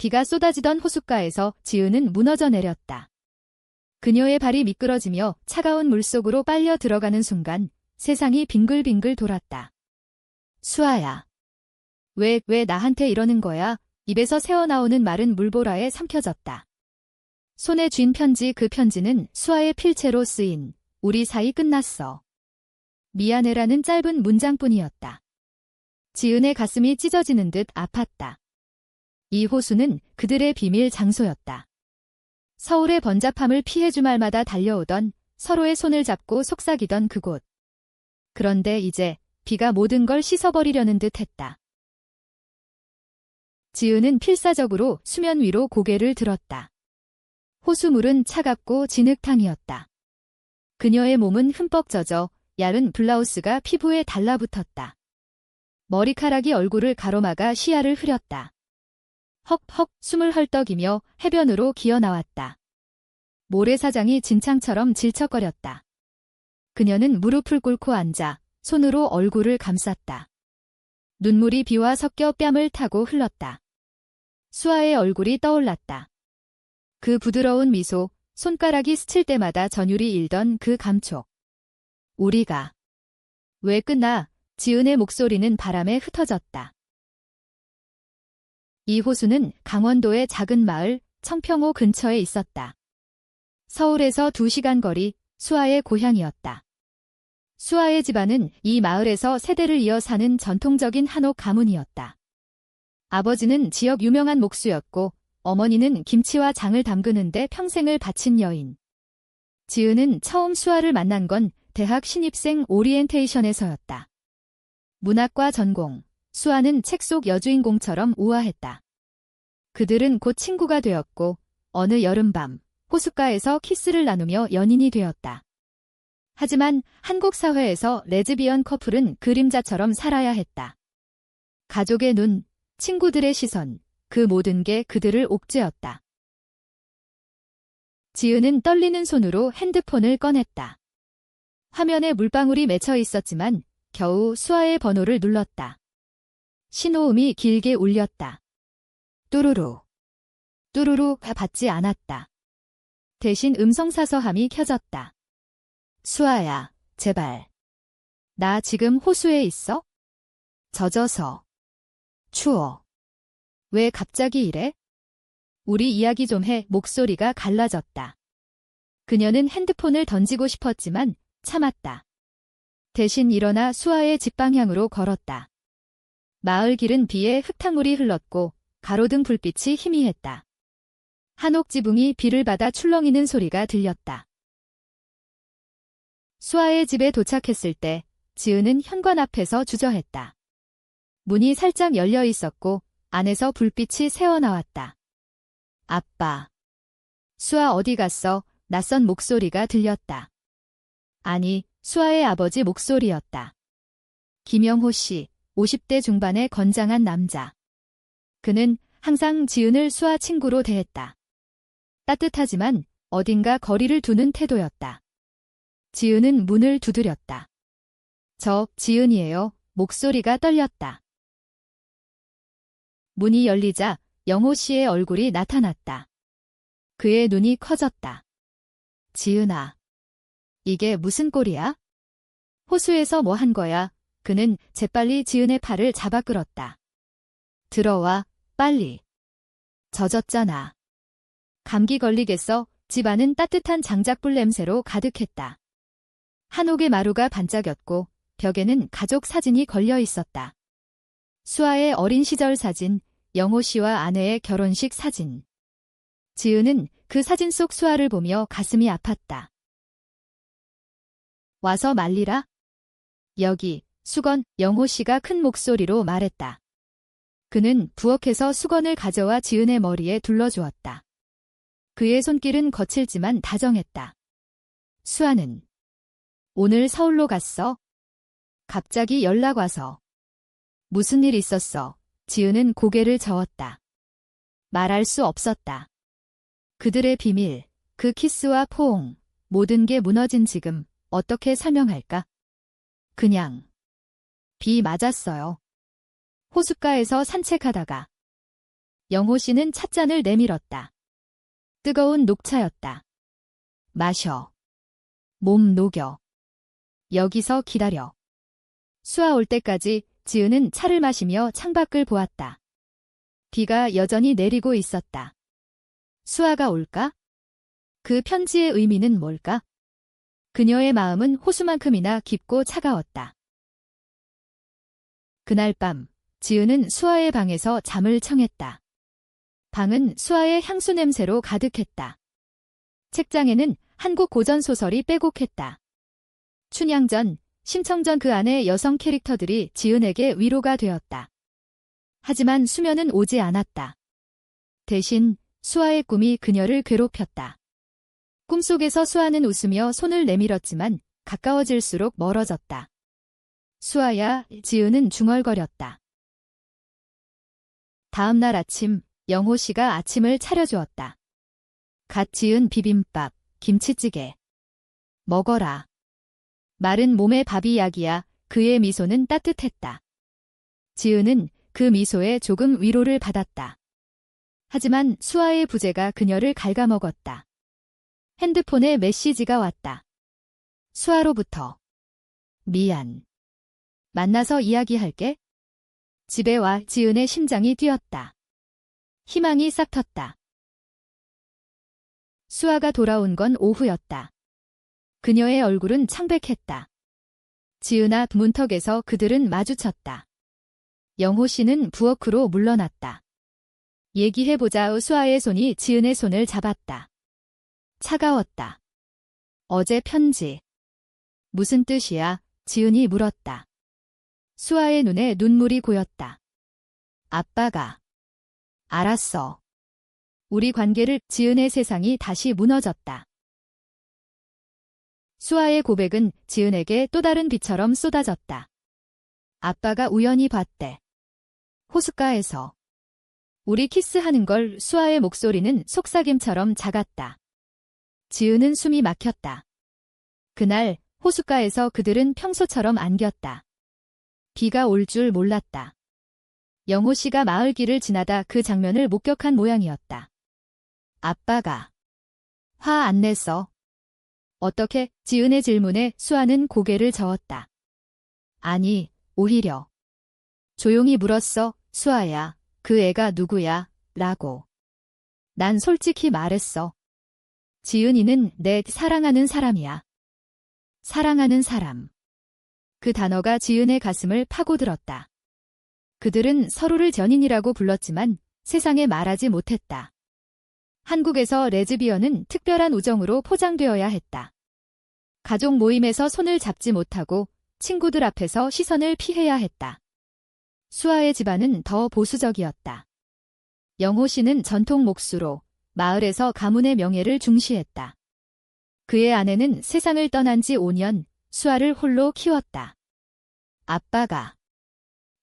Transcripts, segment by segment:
비가 쏟아지던 호숫가에서 지은은 무너져 내렸다. 그녀의 발이 미끄러지며 차가운 물속으로 빨려 들어가는 순간 세상이 빙글빙글 돌았다. 수아야. 왜 나한테 이러는 거야? 입에서 새어나오는 말은 물보라에 삼켜졌다. 손에 쥔 편지, 그 편지는 수아의 필체로 쓰인 우리 사이 끝났어. 미안해라는 짧은 문장뿐이었다. 지은의 가슴이 찢어지는 듯 아팠다. 이 호수는 그들의 비밀 장소였다. 서울의 번잡함을 피해 주말마다 달려오던, 서로의 손을 잡고 속삭이던 그곳. 그런데 이제 비가 모든 걸 씻어버리려는 듯 했다. 지은은 필사적으로 수면 위로 고개를 들었다. 호수물은 차갑고 진흙탕이었다. 그녀의 몸은 흠뻑 젖어 얇은 블라우스가 피부에 달라붙었다. 머리카락이 얼굴을 가로막아 시야를 흐렸다. 헉헉 숨을 헐떡이며 해변으로 기어나왔다. 모래사장이 진창처럼 질척거렸다. 그녀는 무릎을 꿇고 앉아 손으로 얼굴을 감쌌다. 눈물이 비와 섞여 뺨을 타고 흘렀다. 수아의 얼굴이 떠올랐다. 그 부드러운 미소, 손가락이 스칠 때마다 전율이 일던 그 감촉. 우리가 왜 끝나? 지은의 목소리는 바람에 흩어졌다. 이 호수는 강원도의 작은 마을 청평호 근처에 있었다. 서울에서 2시간 거리, 수아의 고향이었다. 수아의 집안은 이 마을에서 세대를 이어 사는 전통적인 한옥 가문이었다. 아버지는 지역 유명한 목수였고 어머니는 김치와 장을 담그는데 평생을 바친 여인. 지은은 처음 수아를 만난 건 대학 신입생 오리엔테이션에서였다. 문학과 전공, 수아는 책 속 여주인공처럼 우아했다. 그들은 곧 친구가 되었고 어느 여름밤 호숫가에서 키스를 나누며 연인이 되었다. 하지만 한국 사회에서 레즈비언 커플은 그림자처럼 살아야 했다. 가족의 눈, 친구들의 시선, 그 모든 게 그들을 옥죄었다. 지은은 떨리는 손으로 핸드폰을 꺼냈다. 화면에 물방울이 맺혀 있었지만 겨우 수아의 번호를 눌렀다. 신호음이 길게 울렸다. 뚜루루. 뚜루루 받지 않았다. 대신 음성사서함이 켜졌다. 수아야, 제발. 나 지금 호수에 있어? 젖어서. 추워. 왜 갑자기 이래? 우리 이야기 좀 해. 목소리가 갈라졌다. 그녀는 핸드폰을 던지고 싶었지만 참았다. 대신 일어나 수아의 집 방향으로 걸었다. 마을 길은 비에 흙탕물이 흘렀고 가로등 불빛이 희미했다. 한옥 지붕이 비를 받아 출렁이는 소리가 들렸다. 수아의 집에 도착했을 때 지은은 현관 앞에서 주저했다. 문이 살짝 열려 있었고 안에서 불빛이 새어나왔다. 아빠. 수아 어디 갔어? 낯선 목소리가 들렸다. 아니, 수아의 아버지 목소리였다. 김영호 씨, 50대 중반의 건장한 남자. 그는 항상 지은을 수아 친구로 대했다. 따뜻하지만 어딘가 거리를 두는 태도였다. 지은은 문을 두드렸다. 저 지은이에요. 목소리가 떨렸다. 문이 열리자 영호 씨의 얼굴이 나타났다. 그의 눈이 커졌다. 지은아. 이게 무슨 꼴이야? 호수에서 뭐 한 거야? 그는 재빨리 지은의 팔을 잡아 끌었다. 들어와, 빨리. 젖었잖아. 감기 걸리겠어? 집 안은 따뜻한 장작불 냄새로 가득했다. 한옥의 마루가 반짝였고 벽에는 가족 사진이 걸려 있었다. 수아의 어린 시절 사진, 영호 씨와 아내의 결혼식 사진. 지은은 그 사진 속 수아를 보며 가슴이 아팠다. 와서 말리라? 여기, 수건, 영호 씨가 큰 목소리로 말했다. 그는 부엌에서 수건을 가져와 지은의 머리에 둘러주었다. 그의 손길은 거칠지만 다정했다. 수아는 오늘 서울로 갔어? 갑자기 연락 와서. 무슨 일 있었어? 지은은 고개를 저었다. 말할 수 없었다. 그들의 비밀, 그 키스와 포옹, 모든 게 무너진 지금 어떻게 설명할까? 그냥 비 맞았어요. 호숫가에서 산책하다가 영호 씨는 찻잔을 내밀었다. 뜨거운 녹차였다. 마셔. 몸 녹여. 여기서 기다려. 수아 올 때까지 지은은 차를 마시며 창밖을 보았다. 비가 여전히 내리고 있었다. 수아가 올까? 그 편지의 의미는 뭘까? 그녀의 마음은 호수만큼이나 깊고 차가웠다. 그날 밤, 지은은 수아의 방에서 잠을 청했다. 방은 수아의 향수 냄새로 가득했다. 책장에는 한국 고전 소설이 빼곡했다. 춘향전, 심청전 그 안의 여성 캐릭터들이 지은에게 위로가 되었다. 하지만 수면은 오지 않았다. 대신 수아의 꿈이 그녀를 괴롭혔다. 꿈속에서 수아는 웃으며 손을 내밀었지만 가까워질수록 멀어졌다. 수아야, 지은은 중얼거렸다. 다음 날 아침, 영호 씨가 아침을 차려주었다. 갓 지은 비빔밥, 김치찌개. 먹어라. 마른 몸의 밥이 약이야. 그의 미소는 따뜻했다. 지은은 그 미소에 조금 위로를 받았다. 하지만 수아의 부재가 그녀를 갉아먹었다. 핸드폰에 메시지가 왔다. 수아로부터. 미안. 만나서 이야기할게. 집에 와. 지은의 심장이 뛰었다. 희망이 싹 텄다. 수아가 돌아온 건 오후였다. 그녀의 얼굴은 창백했다. 지은 앞 문턱에서 그들은 마주쳤다. 영호 씨는 부엌으로 물러났다. 얘기해보자. 수아의 손이 지은의 손을 잡았다. 차가웠다. 어제 편지. 무슨 뜻이야? 지은이 물었다. 수아의 눈에 눈물이 고였다. 아빠가. 알았어. 우리 관계를. 지은의 세상이 다시 무너졌다. 수아의 고백은 지은에게 또 다른 비처럼 쏟아졌다. 아빠가 우연히 봤대. 호숫가에서. 우리 키스하는 걸. 수아의 목소리는 속삭임처럼 작았다. 지은은 숨이 막혔다. 그날 호숫가에서 그들은 평소처럼 안겼다. 비가 올 줄 몰랐다. 영호 씨가 마을 길을 지나다 그 장면을 목격한 모양이었다. 아빠가. 화 안 냈어. 어떻게? 지은의 질문에 수아는 고개를 저었다. 아니, 오히려. 조용히 물었어. 수아야, 그 애가 누구야? 라고. 난 솔직히 말했어. 지은이는 내 사랑하는 사람이야. 사랑하는 사람. 그 단어가 지은의 가슴을 파고들었다. 그들은 서로를 연인이라고 불렀지만 세상에 말하지 못했다. 한국에서 레즈비언은 특별한 우정으로 포장되어야 했다. 가족 모임에서 손을 잡지 못하고 친구들 앞에서 시선을 피해야 했다. 수아의 집안은 더 보수적이었다. 영호 씨는 전통 목수로 마을에서 가문의 명예를 중시했다. 그의 아내는 세상을 떠난 지 5년, 수아를 홀로 키웠다. 아빠가.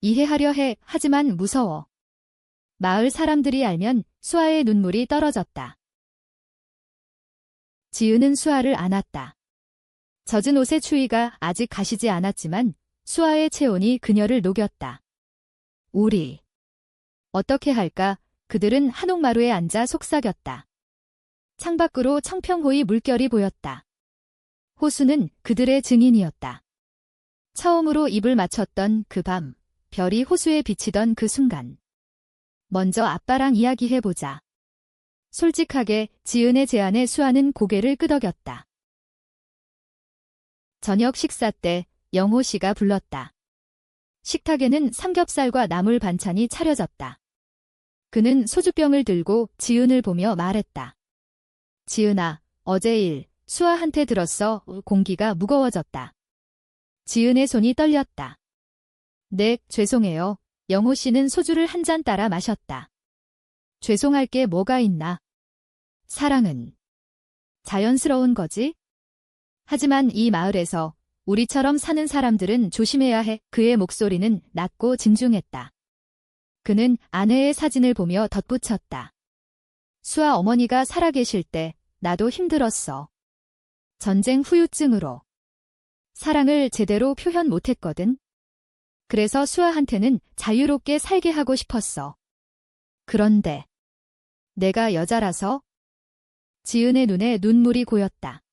이해하려 해. 하지만 무서워. 마을 사람들이 알면. 수아의 눈물이 떨어졌다. 지은은 수아를 안았다. 젖은 옷의 추위가 아직 가시지 않았지만 수아의 체온이 그녀를 녹였다. 우리. 어떻게 할까? 그들은 한옥마루에 앉아 속삭였다. 창밖으로 청평호의 물결이 보였다. 호수는 그들의 증인이었다. 처음으로 입을 맞췄던 그 밤, 별이 호수에 비치던 그 순간. 먼저 아빠랑 이야기해보자. 솔직하게. 지은의 제안에 수아는 고개를 끄덕였다. 저녁 식사 때 영호 씨가 불렀다. 식탁에는 삼겹살과 나물 반찬이 차려졌다. 그는 소주병을 들고 지은을 보며 말했다. 지은아, 어제 일 수아한테 들었어. 공기가 무거워졌다. 지은의 손이 떨렸다. 네, 죄송해요. 영호 씨는 소주를 한 잔 따라 마셨다. 죄송할 게 뭐가 있나? 사랑은 자연스러운 거지? 하지만 이 마을에서 우리처럼 사는 사람들은 조심해야 해. 그의 목소리는 낮고 진중했다. 그는 아내의 사진을 보며 덧붙였다. 수아 어머니가 살아계실 때 나도 힘들었어. 전쟁 후유증으로. 사랑을 제대로 표현 못했거든. 그래서 수아한테는 자유롭게 살게 하고 싶었어. 그런데 내가 여자라서? 지은의 눈에 눈물이 고였다.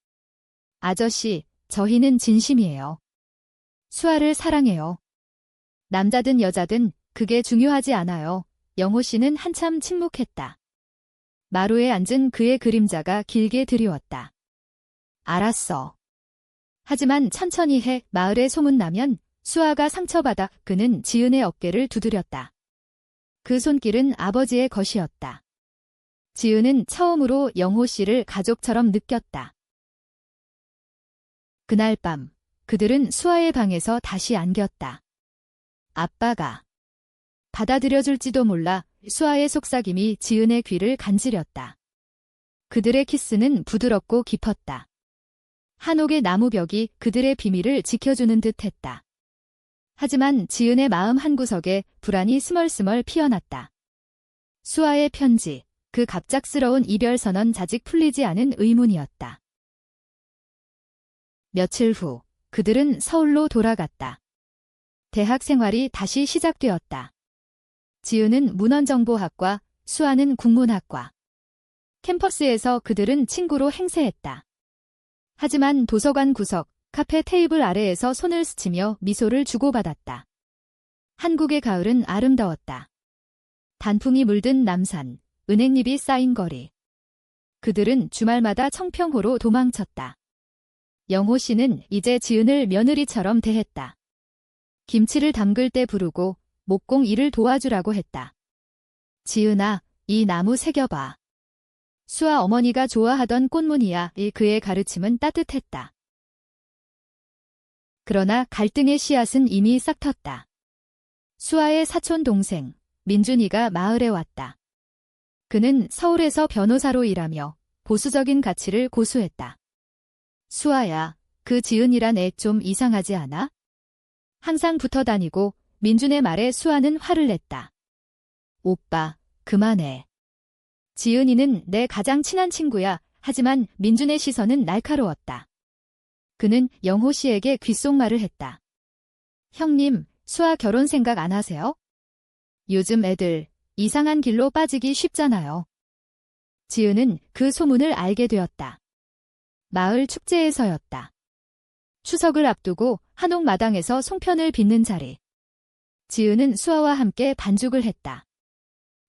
아저씨, 저희는 진심이에요. 수아를 사랑해요. 남자든 여자든 그게 중요하지 않아요. 영호 씨는 한참 침묵했다. 마루에 앉은 그의 그림자가 길게 드리웠다. 알았어. 하지만 천천히 해. 마을에 소문나면 수아가 상처받아. 그는 지은의 어깨를 두드렸다. 그 손길은 아버지의 것이었다. 지은은 처음으로 영호 씨를 가족처럼 느꼈다. 그날 밤 그들은 수아의 방에서 다시 안겼다. 아빠가 받아들여줄지도 몰라. 수아의 속삭임이 지은의 귀를 간지렸다. 그들의 키스는 부드럽고 깊었다. 한옥의 나무벽이 그들의 비밀을 지켜주는 듯했다. 하지만 지은의 마음 한구석에 불안이 스멀스멀 피어났다. 수아의 편지, 그 갑작스러운 이별 선언 자직 풀리지 않은 의문이었다. 며칠 후 그들은 서울로 돌아갔다. 대학 생활이 다시 시작되었다. 지은은 문헌정보학과, 수아는 국문학과. 캠퍼스에서 그들은 친구로 행세했다. 하지만 도서관 구석, 카페 테이블 아래에서 손을 스치며 미소를 주고받았다. 한국의 가을은 아름다웠다. 단풍이 물든 남산, 은행잎이 쌓인 거리. 그들은 주말마다 청평호로 도망쳤다. 영호 씨는 이제 지은을 며느리처럼 대했다. 김치를 담글 때 부르고 목공 일을 도와주라고 했다. 지은아, 이 나무 새겨봐. 수아 어머니가 좋아하던 꽃무늬야. 그의 가르침은 따뜻했다. 그러나 갈등의 씨앗은 이미 싹 텄다. 수아의 사촌 동생, 민준이가 마을에 왔다. 그는 서울에서 변호사로 일하며 보수적인 가치를 고수했다. 수아야, 그 지은이란 애 좀 이상하지 않아? 항상 붙어 다니고 민준의 말에 수아는 화를 냈다. 오빠, 그만해. 지은이는 내 가장 친한 친구야. 하지만 민준의 시선은 날카로웠다. 그는 영호 씨에게 귓속말을 했다. 형님, 수아 결혼 생각 안 하세요? 요즘 애들 이상한 길로 빠지기 쉽잖아요. 지은은 그 소문을 알게 되었다. 마을 축제에서였다. 추석을 앞두고 한옥 마당에서 송편을 빚는 자리. 지은은 수아와 함께 반죽을 했다.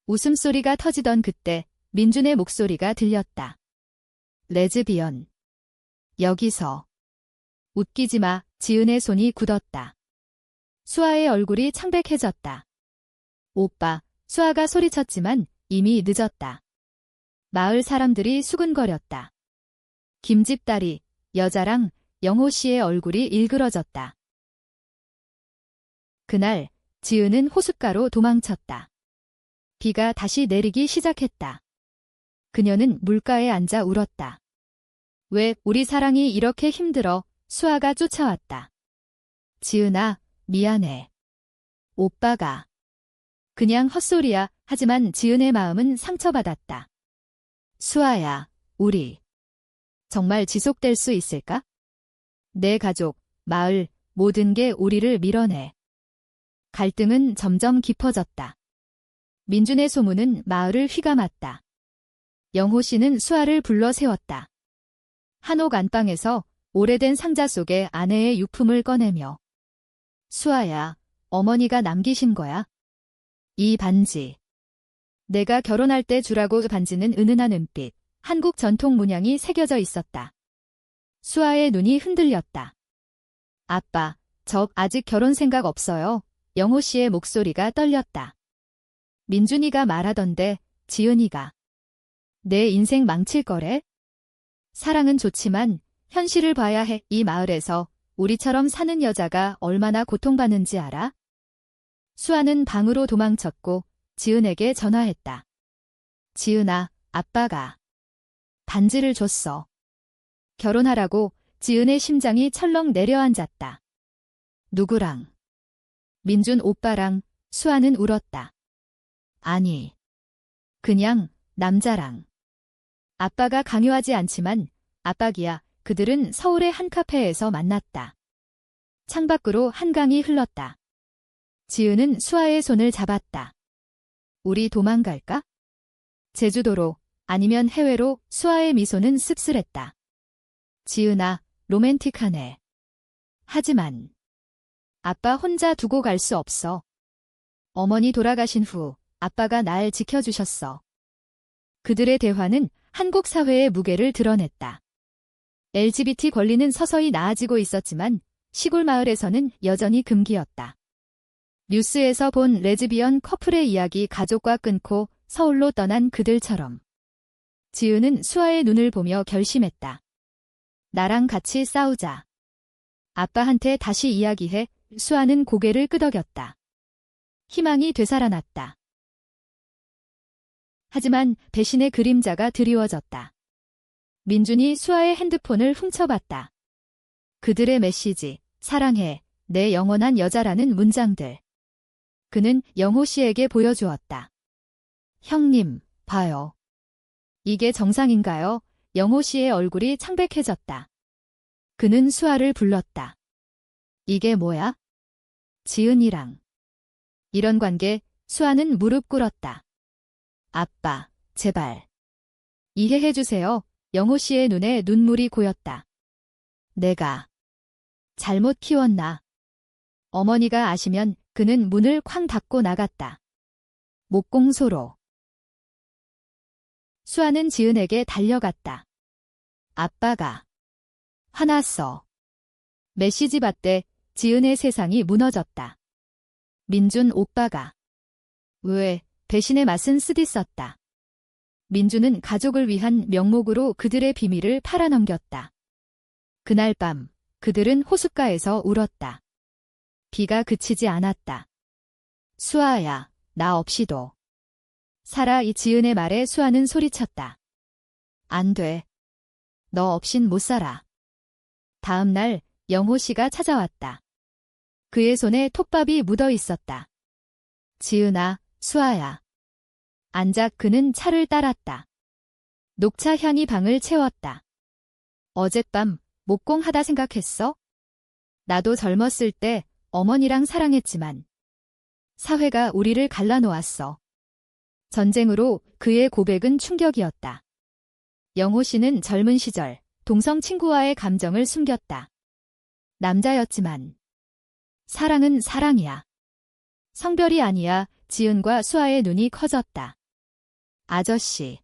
웃음소리가 터지던 그때 민준의 목소리가 들렸다. 레즈비언. 여기서. 웃기지 마. 지은의 손이 굳었다. 수아의 얼굴이 창백해졌다. 오빠, 수아가 소리쳤지만 이미 늦었다. 마을 사람들이 수근거렸다. 김집딸이, 여자랑 영호 씨의 얼굴이 일그러졌다. 그날 지은은 호숫가로 도망쳤다. 비가 다시 내리기 시작했다. 그녀는 물가에 앉아 울었다. 왜 우리 사랑이 이렇게 힘들어? 수아가 쫓아왔다. 지은아, 미안해. 오빠가. 그냥 헛소리야. 하지만 지은의 마음은 상처받았다. 수아야, 우리. 정말 지속될 수 있을까? 내 가족, 마을, 모든 게 우리를 밀어내. 갈등은 점점 깊어졌다. 민준의 소문은 마을을 휘감았다. 영호 씨는 수아를 불러 세웠다. 한옥 안방에서 오래된 상자 속에 아내의 유품을 꺼내며 수아야, 어머니가 남기신 거야? 이 반지. 내가 결혼할 때 주라고. 반지는 은은한 은빛, 한국 전통 문양이 새겨져 있었다. 수아의 눈이 흔들렸다. 아빠, 저 아직 결혼 생각 없어요. 영호 씨의 목소리가 떨렸다. 민준이가 말하던데, 지은이가. 내 인생 망칠 거래? 사랑은 좋지만 현실을 봐야 해. 이 마을에서 우리처럼 사는 여자가 얼마나 고통받는지 알아? 수아는 방으로 도망쳤고 지은에게 전화했다. 지은아, 아빠가 반지를 줬어. 결혼하라고. 지은의 심장이 철렁 내려앉았다. 누구랑? 민준 오빠랑. 수아는 울었다. 아니, 그냥 남자랑. 아빠가 강요하지 않지만 압박이야. 그들은 서울의 한 카페에서 만났다. 창밖으로 한강이 흘렀다. 지은은 수아의 손을 잡았다. 우리 도망갈까? 제주도로, 아니면 해외로. 수아의 미소는 씁쓸했다. 지은아, 로맨틱하네. 하지만 아빠 혼자 두고 갈 수 없어. 어머니 돌아가신 후 아빠가 날 지켜주셨어. 그들의 대화는 한국 사회의 무게를 드러냈다. LGBT 권리는 서서히 나아지고 있었지만 시골 마을에서는 여전히 금기였다. 뉴스에서 본 레즈비언 커플의 이야기, 가족과 끊고 서울로 떠난 그들처럼. 지은은 수아의 눈을 보며 결심했다. 나랑 같이 싸우자. 아빠한테 다시 이야기해. 수아는 고개를 끄덕였다. 희망이 되살아났다. 하지만 배신의 그림자가 드리워졌다. 민준이 수아의 핸드폰을 훔쳐봤다. 그들의 메시지, 사랑해, 내 영원한 여자라는 문장들. 그는 영호 씨에게 보여주었다. 형님, 봐요. 이게 정상인가요? 영호 씨의 얼굴이 창백해졌다. 그는 수아를 불렀다. 이게 뭐야? 지은이랑. 이런 관계. 수아는 무릎 꿇었다. 아빠, 제발. 이해해주세요. 영호 씨의 눈에 눈물이 고였다. 내가 잘못 키웠나? 어머니가 아시면. 그는 문을 쾅 닫고 나갔다. 목공소로. 수아는 지은에게 달려갔다. 아빠가 화났어. 메시지 봤대. 지은의 세상이 무너졌다. 민준 오빠가. 왜? 배신의 맛은 쓰디썼다. 민준은 가족을 위한 명목으로 그들의 비밀을 팔아넘겼다. 그날 밤 그들은 호숫가에서 울었다. 비가 그치지 않았다. 수아야, 나 없이도 살아. 이 지은의 말에 수아는 소리쳤다. 안 돼. 너 없인 못 살아. 다음 날 영호 씨가 찾아왔다. 그의 손에 톱밥이 묻어 있었다. 지은아, 수아야. 앉아. 그는 차를 따랐다. 녹차 향이 방을 채웠다. 어젯밤 목공하다 생각했어? 나도 젊었을 때 어머니랑 사랑했지만 사회가 우리를 갈라놓았어. 전쟁으로. 그의 고백은 충격이었다. 영호 씨는 젊은 시절 동성 친구와의 감정을 숨겼다. 남자였지만 사랑은 사랑이야. 성별이 아니야. 지은과 수아의 눈이 커졌다. 아저씨.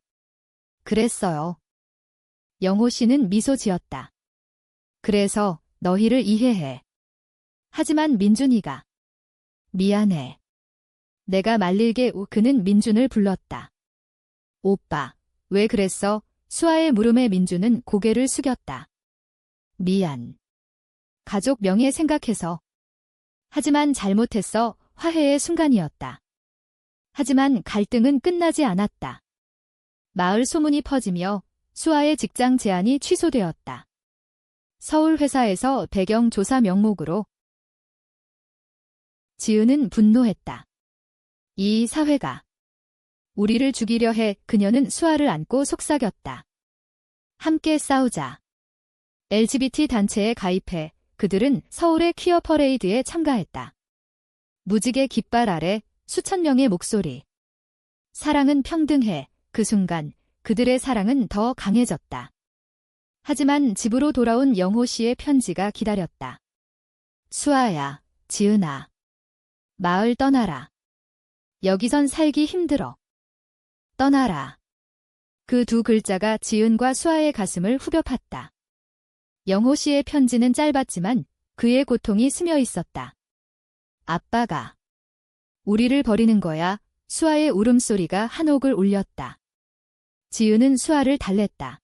그랬어요. 영호 씨는 미소 지었다. 그래서 너희를 이해해. 하지만 민준이가. 미안해. 내가 말릴게. 그는 민준을 불렀다. 오빠, 왜 그랬어? 수아의 물음에 민준은 고개를 숙였다. 미안. 가족 명예 생각해서. 하지만 잘못했어. 화해의 순간이었다. 하지만 갈등은 끝나지 않았다. 마을 소문이 퍼지며 수아의 직장 제안이 취소되었다. 서울 회사에서 배경 조사 명목으로. 지은은 분노했다. 이 사회가 우리를 죽이려 해. 그녀는 수아를 안고 속삭였다. 함께 싸우자. LGBT 단체에 가입해. 그들은 서울의 퀴어 퍼레이드에 참가했다. 무지개 깃발 아래 수천 명의 목소리. 사랑은 평등해. 그 순간 그들의 사랑은 더 강해졌다. 하지만 집으로 돌아온 영호 씨의 편지가 기다렸다. 수아야, 지은아. 마을 떠나라. 여기선 살기 힘들어. 떠나라. 그 두 글자가 지은과 수아의 가슴을 후벼 팠다. 영호 씨의 편지는 짧았지만 그의 고통이 스며 있었다. 아빠가 우리를 버리는 거야. 수아의 울음소리가 한옥을 울렸다. 지은은 수아를 달랬다.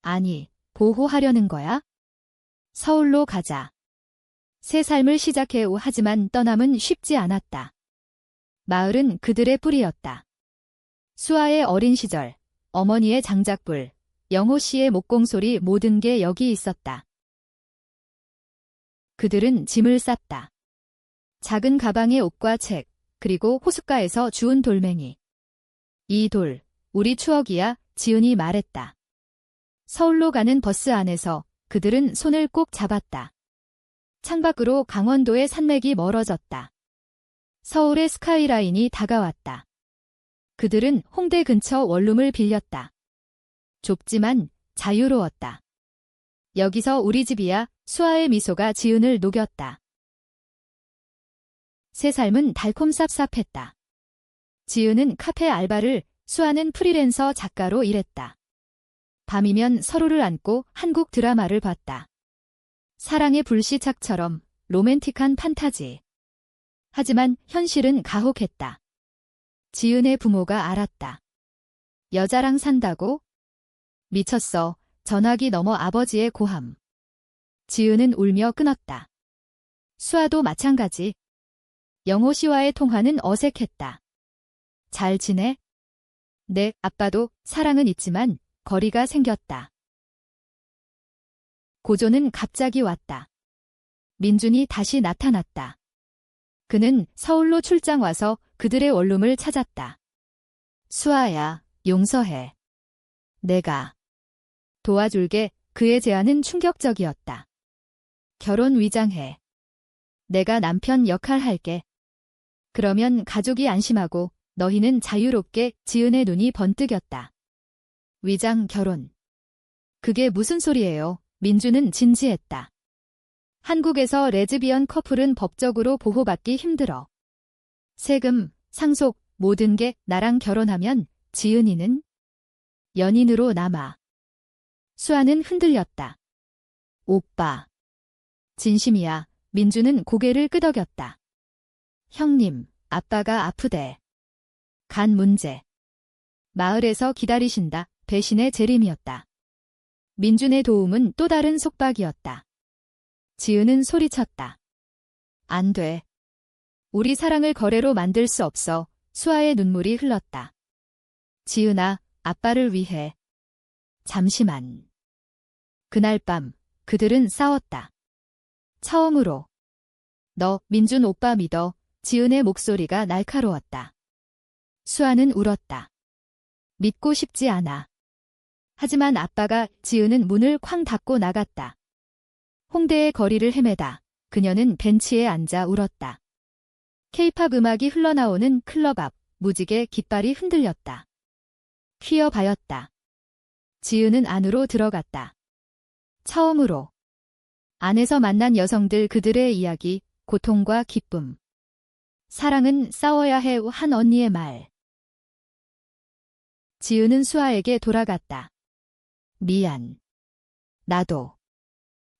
아니, 보호하려는 거야? 서울로 가자. 새 삶을 시작해. 하지만 떠남은 쉽지 않았다. 마을은 그들의 뿌리였다. 수아의 어린 시절, 어머니의 장작불, 영호 씨의 목공소리, 모든 게 여기 있었다. 그들은 짐을 쌌다. 작은 가방에 옷과 책, 그리고 호숫가에서 주운 돌멩이. 이 돌, 우리 추억이야. 지은이 말했다. 서울로 가는 버스 안에서 그들은 손을 꼭 잡았다. 창밖으로 강원도의 산맥이 멀어졌다. 서울의 스카이라인이 다가왔다. 그들은 홍대 근처 원룸을 빌렸다. 좁지만 자유로웠다. 여기서 우리 집이야. 수아의 미소가 지은을 녹였다. 새 삶은 달콤 쌉쌉했다. 지은은 카페 알바를, 수아는 프리랜서 작가로 일했다. 밤이면 서로를 안고 한국 드라마를 봤다. 사랑의 불시착처럼 로맨틱한 판타지. 하지만 현실은 가혹했다. 지은의 부모가 알았다. 여자랑 산다고? 미쳤어. 전화기 넘어 아버지의 고함. 지은은 울며 끊었다. 수아도 마찬가지. 영호 씨와의 통화는 어색했다. 잘 지내? 네, 아빠도. 사랑은 있지만 거리가 생겼다. 고조는 갑자기 왔다. 민준이 다시 나타났다. 그는 서울로 출장 와서 그들의 원룸을 찾았다. 수아야, 용서해. 내가 도와줄게. 그의 제안은 충격적이었다. 결혼 위장해. 내가 남편 역할 할게. 그러면 가족이 안심하고 너희는 자유롭게. 지은의 눈이 번뜩였다. 위장 결혼. 그게 무슨 소리예요? 민주는 진지했다. 한국에서 레즈비언 커플은 법적으로 보호받기 힘들어. 세금, 상속, 모든 게. 나랑 결혼하면 지은이는 연인으로 남아. 수아는 흔들렸다. 오빠. 진심이야. 민주는 고개를 끄덕였다. 형님, 아빠가 아프대. 간 문제. 마을에서 기다리신다. 배신의 재림이었다. 민준의 도움은 또 다른 속박이었다. 지은은 소리쳤다. 안 돼. 우리 사랑을 거래로 만들 수 없어. 수아의 눈물이 흘렀다. 지은아, 아빠를 위해. 잠시만. 그날 밤 그들은 싸웠다. 처음으로. 너 민준 오빠 믿어. 지은의 목소리가 날카로웠다. 수아는 울었다. 믿고 싶지 않아. 하지만 아빠가. 지은은 문을 쾅 닫고 나갔다. 홍대의 거리를 헤매다 그녀는 벤치에 앉아 울었다. 케이팝 음악이 흘러나오는 클럽 앞 무지개 깃발이 흔들렸다. 퀴어 바였다. 지은은 안으로 들어갔다. 처음으로. 안에서 만난 여성들, 그들의 이야기, 고통과 기쁨. 사랑은 싸워야 해. 한 언니의 말. 지은은 수아에게 돌아갔다. 미안. 나도.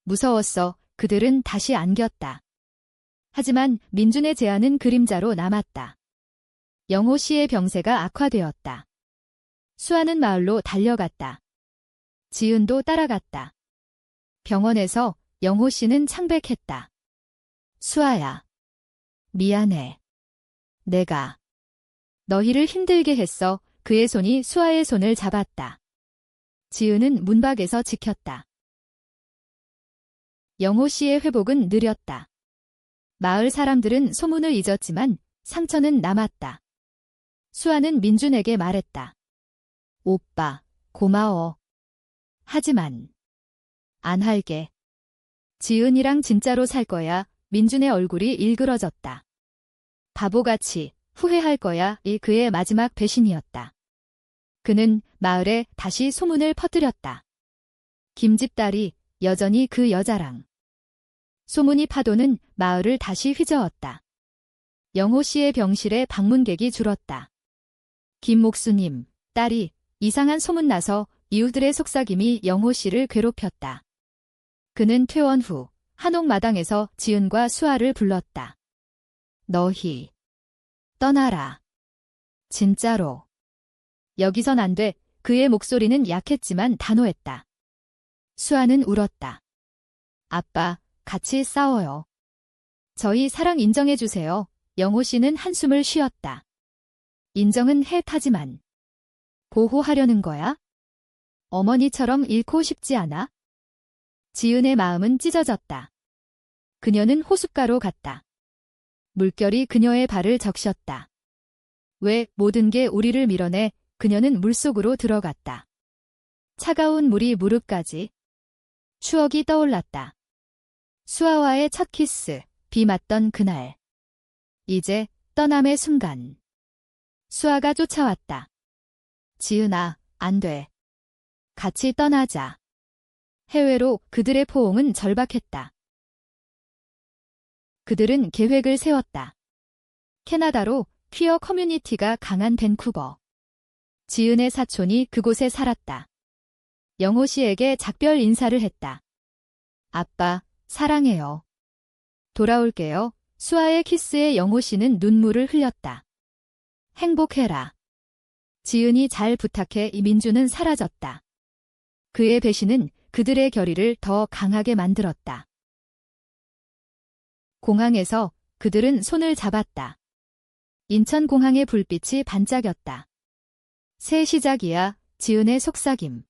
무서웠어. 그들은 다시 안겼다. 하지만 민준의 제안은 그림자로 남았다. 영호 씨의 병세가 악화되었다. 수아는 마을로 달려갔다. 지은도 따라갔다. 병원에서 영호 씨는 창백했다. 수아야. 미안해. 내가 너희를 힘들게 했어. 그의 손이 수아의 손을 잡았다. 지은은 문 밖에서 지켰다. 영호 씨의 회복은 느렸다. 마을 사람들은 소문을 잊었지만 상처는 남았다. 수아는 민준에게 말했다. 오빠, 고마워. 하지만 안 할게. 지은이랑 진짜로 살 거야. 민준의 얼굴이 일그러졌다. 바보같이 후회할 거야. 이 그의 마지막 배신이었다. 그는 마을에 다시 소문을 퍼뜨렸다. 김집딸이 여전히 그 여자랑. 소문이 파도는 마을을 다시 휘저었다. 영호 씨의 병실에 방문객이 줄었다. 김목수님, 딸이 이상한 소문 나서. 이웃들의 속삭임이 영호 씨를 괴롭혔다. 그는 퇴원 후 한옥마당에서 지은과 수아를 불렀다. 너희 떠나라. 진짜로. 여기선 안 돼. 그의 목소리는 약했지만 단호했다. 수아는 울었다. 아빠, 같이 싸워요. 저희 사랑 인정해주세요. 영호 씨는 한숨을 쉬었다. 인정은 해. 타지만 보호하려는 거야? 어머니처럼 잃고 싶지 않아? 지은의 마음은 찢어졌다. 그녀는 호숫가로 갔다. 물결이 그녀의 발을 적셨다. 왜 모든 게 우리를 밀어내? 그녀는 물속으로 들어갔다. 차가운 물이 무릎까지. 추억이 떠올랐다. 수아와의 첫 키스, 비 맞던 그날. 이제 떠남의 순간. 수아가 쫓아왔다. 지은아, 안 돼. 같이 떠나자. 해외로 그들의 포옹은 절박했다. 그들은 계획을 세웠다. 캐나다로 퀴어 커뮤니티가 강한 밴쿠버. 지은의 사촌이 그곳에 살았다. 영호 씨에게 작별 인사를 했다. 아빠, 사랑해요. 돌아올게요. 수아의 키스에 영호 씨는 눈물을 흘렸다. 행복해라. 지은이 잘 부탁해 민주는 사라졌다. 그의 배신은 그들의 결의를 더 강하게 만들었다. 공항에서 그들은 손을 잡았다. 인천공항의 불빛이 반짝였다. 새 시작이야, 지은의 속삭임.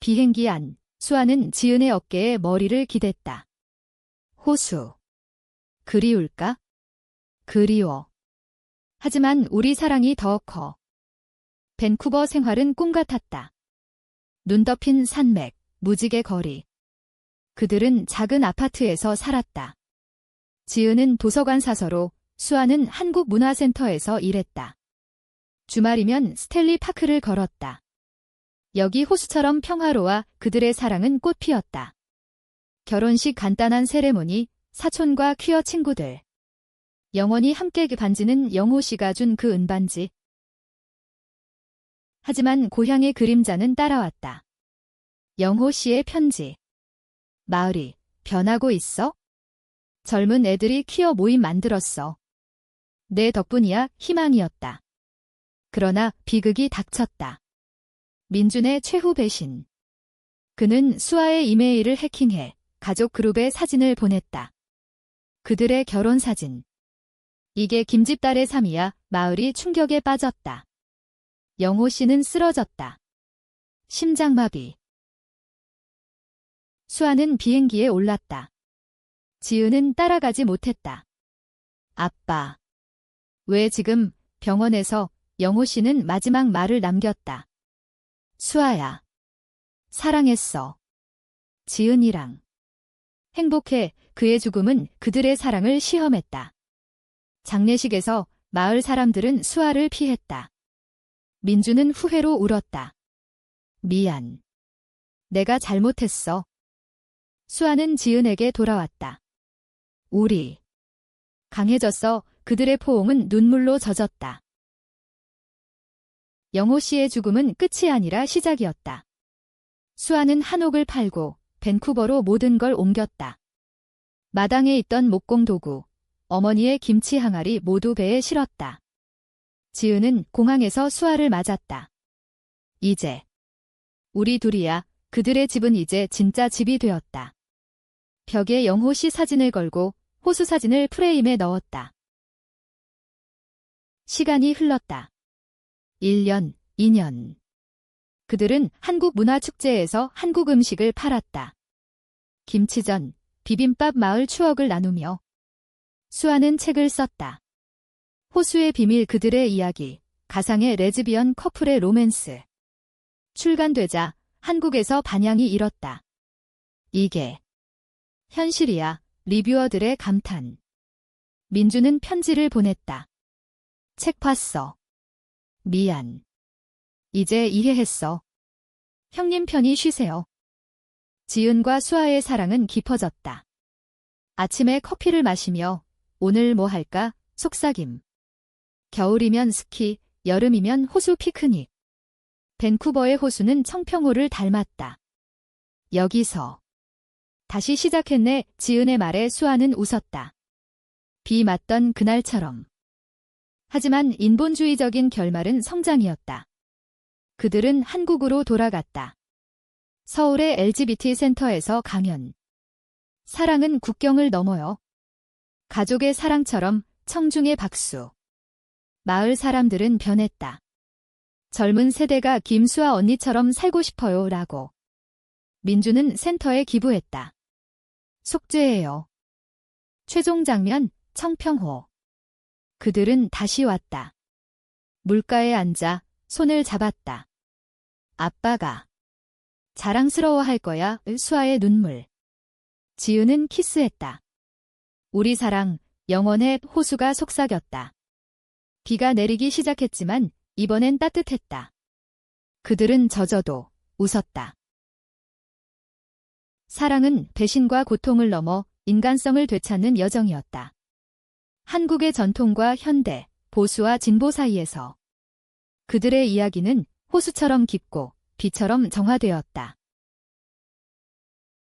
비행기 안, 수아는 지은의 어깨에 머리를 기댔다. 호수. 그리울까? 그리워. 하지만 우리 사랑이 더 커. 밴쿠버 생활은 꿈 같았다. 눈 덮인 산맥, 무지개 거리. 그들은 작은 아파트에서 살았다. 지은은 도서관 사서로, 수아는 한국문화센터에서 일했다. 주말이면 스탠리 파크를 걸었다. 여기 호수처럼 평화로워 그들의 사랑은 꽃피었다. 결혼식 간단한 세레모니, 사촌과 퀴어 친구들. 영원히 함께 반지는 영호 씨가 준 그 은반지. 하지만 고향의 그림자는 따라왔다. 영호 씨의 편지. 마을이 변하고 있어? 젊은 애들이 퀴어 모임 만들었어. 내 덕분이야, 희망이었다. 그러나 비극이 닥쳤다. 민준의 최후 배신. 그는 수아의 이메일을 해킹해 가족 그룹에 사진을 보냈다. 그들의 결혼 사진. 이게 김집딸의 삶이야. 마을이 충격에 빠졌다. 영호 씨는 쓰러졌다. 심장마비. 수아는 비행기에 올랐다. 지은은 따라가지 못했다. 아빠. 왜 지금? 병원에서 영호 씨는 마지막 말을 남겼다. 수아야. 사랑했어. 지은이랑. 행복해. 그의 죽음은 그들의 사랑을 시험했다. 장례식에서 마을 사람들은 수아를 피했다. 민주는 후회로 울었다. 미안. 내가 잘못했어. 수아는 지은에게 돌아왔다. 우리. 강해졌어. 그들의 포옹은 눈물로 젖었다. 영호 씨의 죽음은 끝이 아니라 시작이었다. 수아는 한옥을 팔고 밴쿠버로 모든 걸 옮겼다. 마당에 있던 목공 도구, 어머니의 김치 항아리 모두 배에 실었다. 지은은 공항에서 수아를 맞았다. 이제 우리 둘이야. 그들의 집은 이제 진짜 집이 되었다. 벽에 영호 씨 사진을 걸고 호수 사진을 프레임에 넣었다. 시간이 흘렀다. 1년, 2년. 그들은 한국 문화축제에서 한국 음식을 팔았다. 김치전, 비빔밥 마을 추억을 나누며 수아는 책을 썼다. 호수의 비밀 그들의 이야기, 가상의 레즈비언 커플의 로맨스. 출간되자 한국에서 반향이 일었다. 이게 현실이야. 리뷰어들의 감탄. 민주는 편지를 보냈다. 책 봤어. 미안. 이제 이해했어. 형님 편히 쉬세요. 지은과 수아의 사랑은 깊어졌다. 아침에 커피를 마시며 오늘 뭐 할까? 속삭임. 겨울이면 스키, 여름이면 호수 피크닉. 밴쿠버의 호수는 청평호를 닮았다. 여기서. 다시 시작했네. 지은의 말에 수아는 웃었다. 비 맞던 그날처럼. 하지만 인본주의적인 결말은 성장이었다. 그들은 한국으로 돌아갔다. 서울의 LGBT 센터에서 강연. 사랑은 국경을 넘어요. 가족의 사랑처럼 청중의 박수. 마을 사람들은 변했다. 젊은 세대가 김수아 언니처럼 살고 싶어요 라고. 민주는 센터에 기부했다. 속죄해요. 최종 장면, 청평호. 그들은 다시 왔다. 물가에 앉아 손을 잡았다. 아빠가 자랑스러워할 거야. 수아의 눈물. 지은은 키스했다. 우리 사랑, 영원의 호수가 속삭였다. 비가 내리기 시작했지만 이번엔 따뜻했다. 그들은 젖어도 웃었다. 사랑은 배신과 고통을 넘어 인간성을 되찾는 여정이었다. 한국의 전통과 현대, 보수와 진보 사이에서 그들의 이야기는 호수처럼 깊고 비처럼 정화되었다.